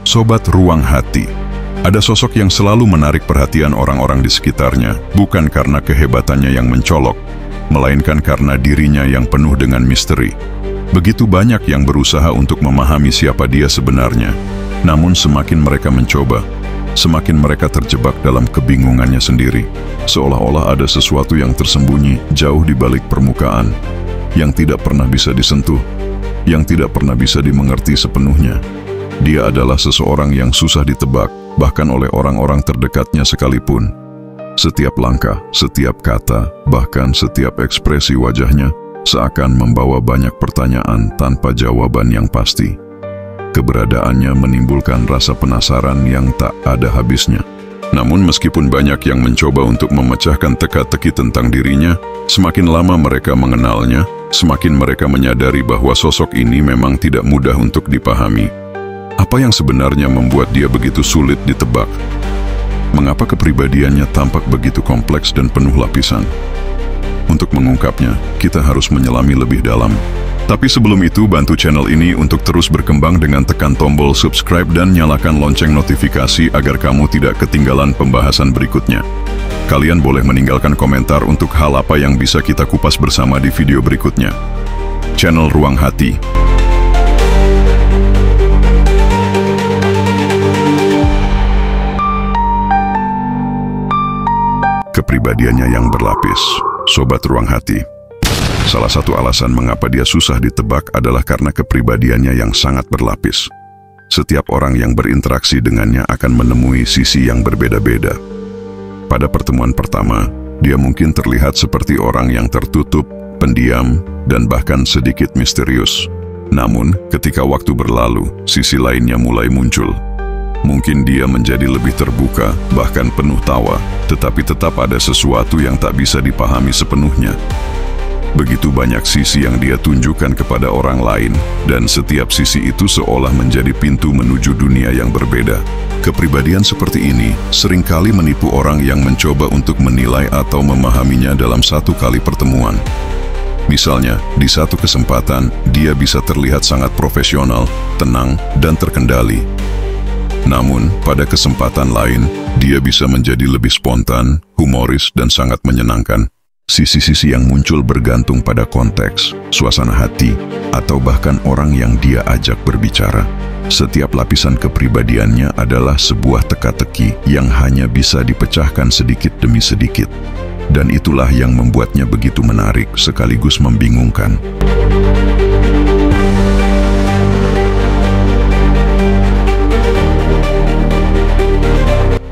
Sobat Ruang Hati, ada sosok yang selalu menarik perhatian orang-orang di sekitarnya, bukan karena kehebatannya yang mencolok, melainkan karena dirinya yang penuh dengan misteri. Begitu banyak yang berusaha untuk memahami siapa dia sebenarnya, namun semakin mereka mencoba, semakin mereka terjebak dalam kebingungannya sendiri. Seolah-olah ada sesuatu yang tersembunyi jauh di balik permukaan, yang tidak pernah bisa disentuh, yang tidak pernah bisa dimengerti sepenuhnya. Dia adalah seseorang yang susah ditebak, bahkan oleh orang-orang terdekatnya sekalipun. Setiap langkah, setiap kata, bahkan setiap ekspresi wajahnya seakan membawa banyak pertanyaan tanpa jawaban yang pasti. Keberadaannya menimbulkan rasa penasaran yang tak ada habisnya. Namun meskipun banyak yang mencoba untuk memecahkan teka-teki tentang dirinya, semakin lama mereka mengenalnya, semakin mereka menyadari bahwa sosok ini memang tidak mudah untuk dipahami. Apa yang sebenarnya membuat dia begitu sulit ditebak? Mengapa kepribadiannya tampak begitu kompleks dan penuh lapisan? Untuk mengungkapnya, kita harus menyelami lebih dalam. Tapi sebelum itu, bantu channel ini untuk terus berkembang dengan tekan tombol subscribe dan nyalakan lonceng notifikasi agar kamu tidak ketinggalan pembahasan berikutnya. Kalian boleh meninggalkan komentar untuk hal apa yang bisa kita kupas bersama di video berikutnya. Channel Ruang Hati. Kepribadiannya yang berlapis. Sobat Ruang Hati, salah satu alasan mengapa dia susah ditebak adalah karena kepribadiannya yang sangat berlapis. Setiap orang yang berinteraksi dengannya akan menemui sisi yang berbeda-beda. Pada pertemuan pertama, dia mungkin terlihat seperti orang yang tertutup, pendiam, dan bahkan sedikit misterius. Namun, ketika waktu berlalu, sisi lainnya mulai muncul. Mungkin dia menjadi lebih terbuka, bahkan penuh tawa, tetapi tetap ada sesuatu yang tak bisa dipahami sepenuhnya. Begitu banyak sisi yang dia tunjukkan kepada orang lain, dan setiap sisi itu seolah menjadi pintu menuju dunia yang berbeda. Kepribadian seperti ini seringkali menipu orang yang mencoba untuk menilai atau memahaminya dalam satu kali pertemuan. Misalnya, di satu kesempatan, dia bisa terlihat sangat profesional, tenang, dan terkendali. Namun, pada kesempatan lain, dia bisa menjadi lebih spontan, humoris, dan sangat menyenangkan. Sisi-sisi yang muncul bergantung pada konteks, suasana hati, atau bahkan orang yang dia ajak berbicara. Setiap lapisan kepribadiannya adalah sebuah teka-teki yang hanya bisa dipecahkan sedikit demi sedikit. Dan itulah yang membuatnya begitu menarik sekaligus membingungkan.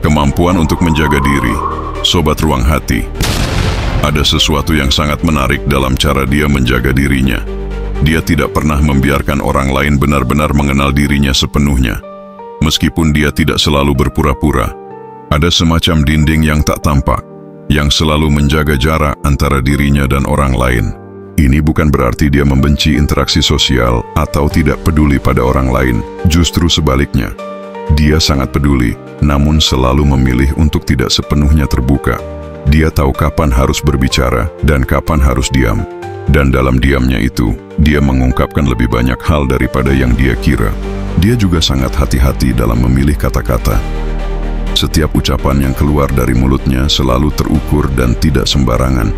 Kemampuan untuk menjaga diri. Sobat Ruang Hati, ada sesuatu yang sangat menarik dalam cara dia menjaga dirinya. Dia tidak pernah membiarkan orang lain benar-benar mengenal dirinya sepenuhnya. Meskipun dia tidak selalu berpura-pura, ada semacam dinding yang tak tampak, yang selalu menjaga jarak antara dirinya dan orang lain. Ini bukan berarti dia membenci interaksi sosial atau tidak peduli pada orang lain. Justru sebaliknya, dia sangat peduli, namun selalu memilih untuk tidak sepenuhnya terbuka. Dia tahu kapan harus berbicara dan kapan harus diam. Dan dalam diamnya itu, dia mengungkapkan lebih banyak hal daripada yang dia kira. Dia juga sangat hati-hati dalam memilih kata-kata. Setiap ucapan yang keluar dari mulutnya selalu terukur dan tidak sembarangan.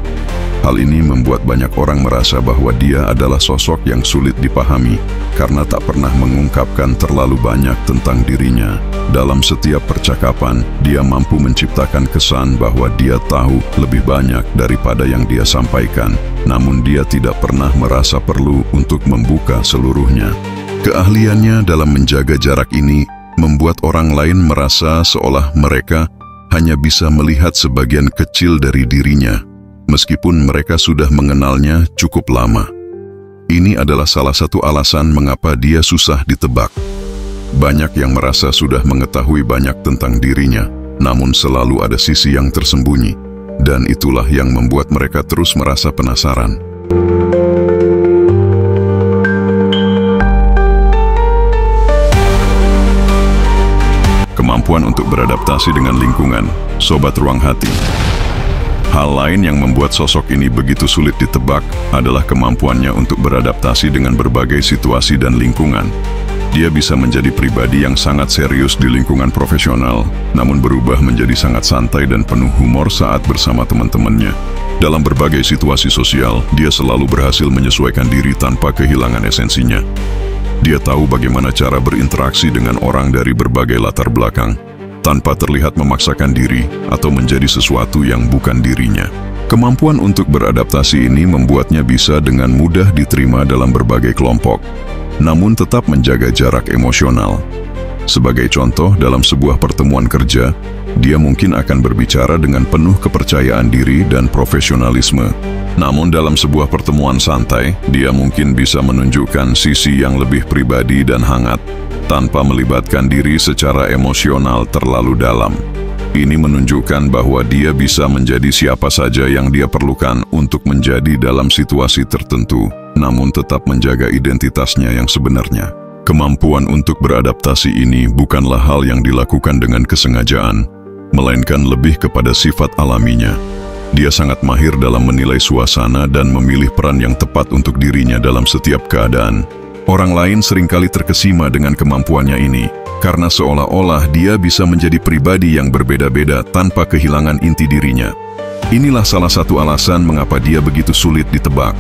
Hal ini membuat banyak orang merasa bahwa dia adalah sosok yang sulit dipahami karena tak pernah mengungkapkan terlalu banyak tentang dirinya. Dalam setiap percakapan, dia mampu menciptakan kesan bahwa dia tahu lebih banyak daripada yang dia sampaikan, namun dia tidak pernah merasa perlu untuk membuka seluruhnya. Keahliannya dalam menjaga jarak ini membuat orang lain merasa seolah mereka hanya bisa melihat sebagian kecil dari dirinya, meskipun mereka sudah mengenalnya cukup lama. Ini adalah salah satu alasan mengapa dia susah ditebak. Banyak yang merasa sudah mengetahui banyak tentang dirinya, namun selalu ada sisi yang tersembunyi, dan itulah yang membuat mereka terus merasa penasaran. Kemampuan untuk beradaptasi dengan lingkungan. Sobat Ruang Hati, Hal lain yang membuat sosok ini begitu sulit ditebak adalah kemampuannya untuk beradaptasi dengan berbagai situasi dan lingkungan. Dia bisa menjadi pribadi yang sangat serius di lingkungan profesional, namun berubah menjadi sangat santai dan penuh humor saat bersama teman-temannya. Dalam berbagai situasi sosial, dia selalu berhasil menyesuaikan diri tanpa kehilangan esensinya. Dia tahu bagaimana cara berinteraksi dengan orang dari berbagai latar belakang, tanpa terlihat memaksakan diri atau menjadi sesuatu yang bukan dirinya. Kemampuan untuk beradaptasi ini membuatnya bisa dengan mudah diterima dalam berbagai kelompok, namun tetap menjaga jarak emosional. Sebagai contoh, dalam sebuah pertemuan kerja, dia mungkin akan berbicara dengan penuh kepercayaan diri dan profesionalisme. Namun dalam sebuah pertemuan santai, dia mungkin bisa menunjukkan sisi yang lebih pribadi dan hangat, tanpa melibatkan diri secara emosional terlalu dalam. Ini menunjukkan bahwa dia bisa menjadi siapa saja yang dia perlukan untuk menjadi dalam situasi tertentu, namun tetap menjaga identitasnya yang sebenarnya. Kemampuan untuk beradaptasi ini bukanlah hal yang dilakukan dengan kesengajaan, melainkan lebih kepada sifat alaminya. Dia sangat mahir dalam menilai suasana dan memilih peran yang tepat untuk dirinya dalam setiap keadaan. Orang lain seringkali terkesima dengan kemampuannya ini, karena seolah-olah dia bisa menjadi pribadi yang berbeda-beda tanpa kehilangan inti dirinya. Inilah salah satu alasan mengapa dia begitu sulit ditebak,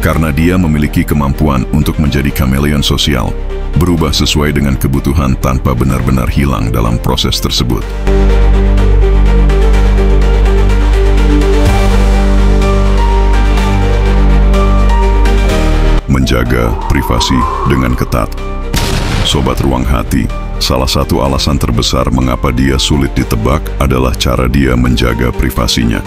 karena dia memiliki kemampuan untuk menjadi kameleon sosial, berubah sesuai dengan kebutuhan tanpa benar-benar hilang dalam proses tersebut. Menjaga privasi dengan ketat. Sobat Ruang Hati, salah satu alasan terbesar mengapa dia sulit ditebak adalah cara dia menjaga privasinya.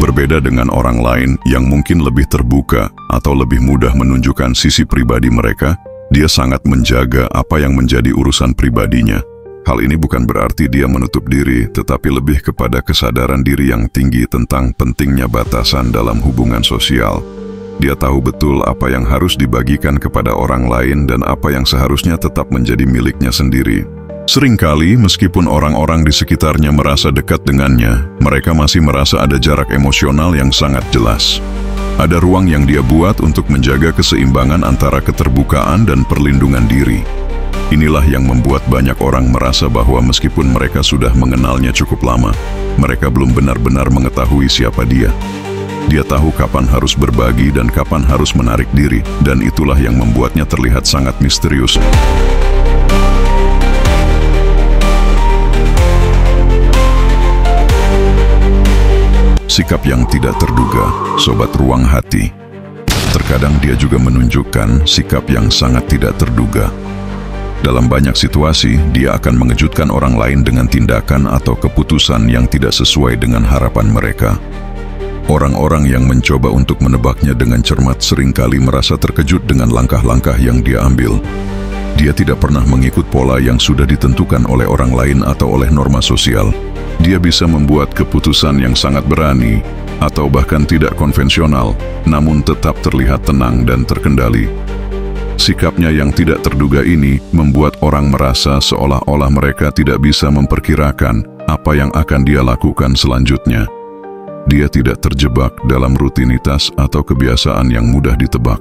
Berbeda dengan orang lain yang mungkin lebih terbuka atau lebih mudah menunjukkan sisi pribadi mereka, dia sangat menjaga apa yang menjadi urusan pribadinya. Hal ini bukan berarti dia menutup diri, tetapi lebih kepada kesadaran diri yang tinggi tentang pentingnya batasan dalam hubungan sosial. Dia tahu betul apa yang harus dibagikan kepada orang lain dan apa yang seharusnya tetap menjadi miliknya sendiri. Seringkali, meskipun orang-orang di sekitarnya merasa dekat dengannya, mereka masih merasa ada jarak emosional yang sangat jelas. Ada ruang yang dia buat untuk menjaga keseimbangan antara keterbukaan dan perlindungan diri. Inilah yang membuat banyak orang merasa bahwa meskipun mereka sudah mengenalnya cukup lama, mereka belum benar-benar mengetahui siapa dia. Dia tahu kapan harus berbagi dan kapan harus menarik diri, dan itulah yang membuatnya terlihat sangat misterius. Sikap yang tidak terduga, Sobat Ruang Hati. Terkadang dia juga menunjukkan sikap yang sangat tidak terduga. Dalam banyak situasi, dia akan mengejutkan orang lain dengan tindakan atau keputusan yang tidak sesuai dengan harapan mereka. Orang-orang yang mencoba untuk menebaknya dengan cermat seringkali merasa terkejut dengan langkah-langkah yang dia ambil. Dia tidak pernah mengikut pola yang sudah ditentukan oleh orang lain atau oleh norma sosial. Dia bisa membuat keputusan yang sangat berani atau bahkan tidak konvensional, namun tetap terlihat tenang dan terkendali. Sikapnya yang tidak terduga ini membuat orang merasa seolah-olah mereka tidak bisa memperkirakan apa yang akan dia lakukan selanjutnya. Dia tidak terjebak dalam rutinitas atau kebiasaan yang mudah ditebak.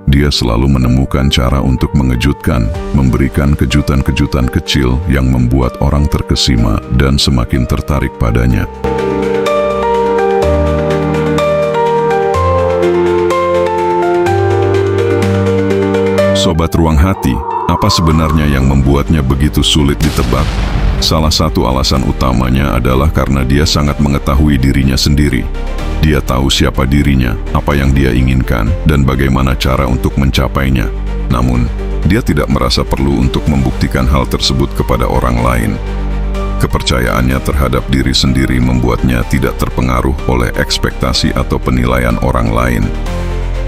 Dia selalu menemukan cara untuk mengejutkan, memberikan kejutan-kejutan kecil yang membuat orang terkesima dan semakin tertarik padanya. Sobat Ruang Hati, apa sebenarnya yang membuatnya begitu sulit ditebak? Salah satu alasan utamanya adalah karena dia sangat mengetahui dirinya sendiri. Dia tahu siapa dirinya, apa yang dia inginkan, dan bagaimana cara untuk mencapainya. Namun, dia tidak merasa perlu untuk membuktikan hal tersebut kepada orang lain. Kepercayaannya terhadap diri sendiri membuatnya tidak terpengaruh oleh ekspektasi atau penilaian orang lain.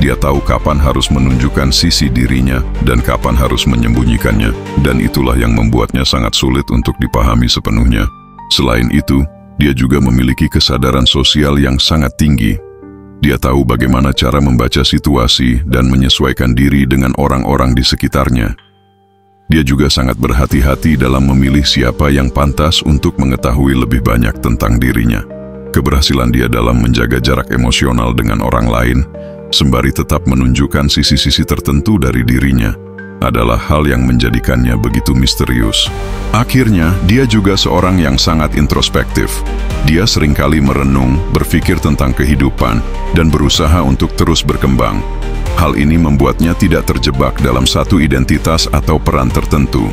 Dia tahu kapan harus menunjukkan sisi dirinya dan kapan harus menyembunyikannya, dan itulah yang membuatnya sangat sulit untuk dipahami sepenuhnya. Selain itu, dia juga memiliki kesadaran sosial yang sangat tinggi. Dia tahu bagaimana cara membaca situasi dan menyesuaikan diri dengan orang-orang di sekitarnya. Dia juga sangat berhati-hati dalam memilih siapa yang pantas untuk mengetahui lebih banyak tentang dirinya. Keberhasilan dia dalam menjaga jarak emosional dengan orang lain, sembari tetap menunjukkan sisi-sisi tertentu dari dirinya, adalah hal yang menjadikannya begitu misterius. Akhirnya, dia juga seorang yang sangat introspektif. Dia seringkali merenung, berpikir tentang kehidupan, dan berusaha untuk terus berkembang. Hal ini membuatnya tidak terjebak dalam satu identitas atau peran tertentu.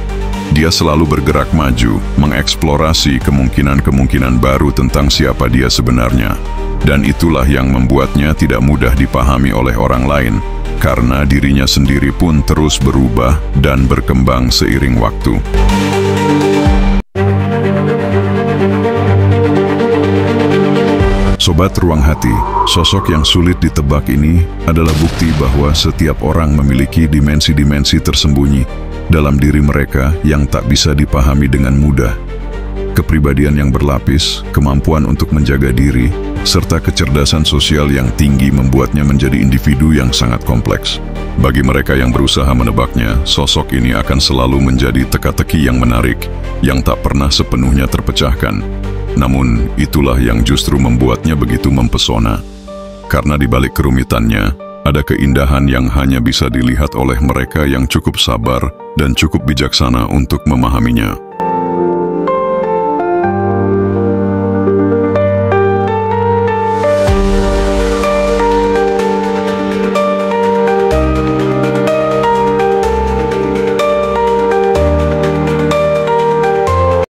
Dia selalu bergerak maju, mengeksplorasi kemungkinan-kemungkinan baru tentang siapa dia sebenarnya. Dan itulah yang membuatnya tidak mudah dipahami oleh orang lain, karena dirinya sendiri pun terus berubah dan berkembang seiring waktu. Sobat Ruang Hati, sosok yang sulit ditebak ini adalah bukti bahwa setiap orang memiliki dimensi-dimensi tersembunyi dalam diri mereka yang tak bisa dipahami dengan mudah. Kepribadian yang berlapis, kemampuan untuk menjaga diri, serta kecerdasan sosial yang tinggi membuatnya menjadi individu yang sangat kompleks. Bagi mereka yang berusaha menebaknya, sosok ini akan selalu menjadi teka-teki yang menarik, yang tak pernah sepenuhnya terpecahkan. Namun, itulah yang justru membuatnya begitu mempesona. Karena di balik kerumitannya, ada keindahan yang hanya bisa dilihat oleh mereka yang cukup sabar dan cukup bijaksana untuk memahaminya.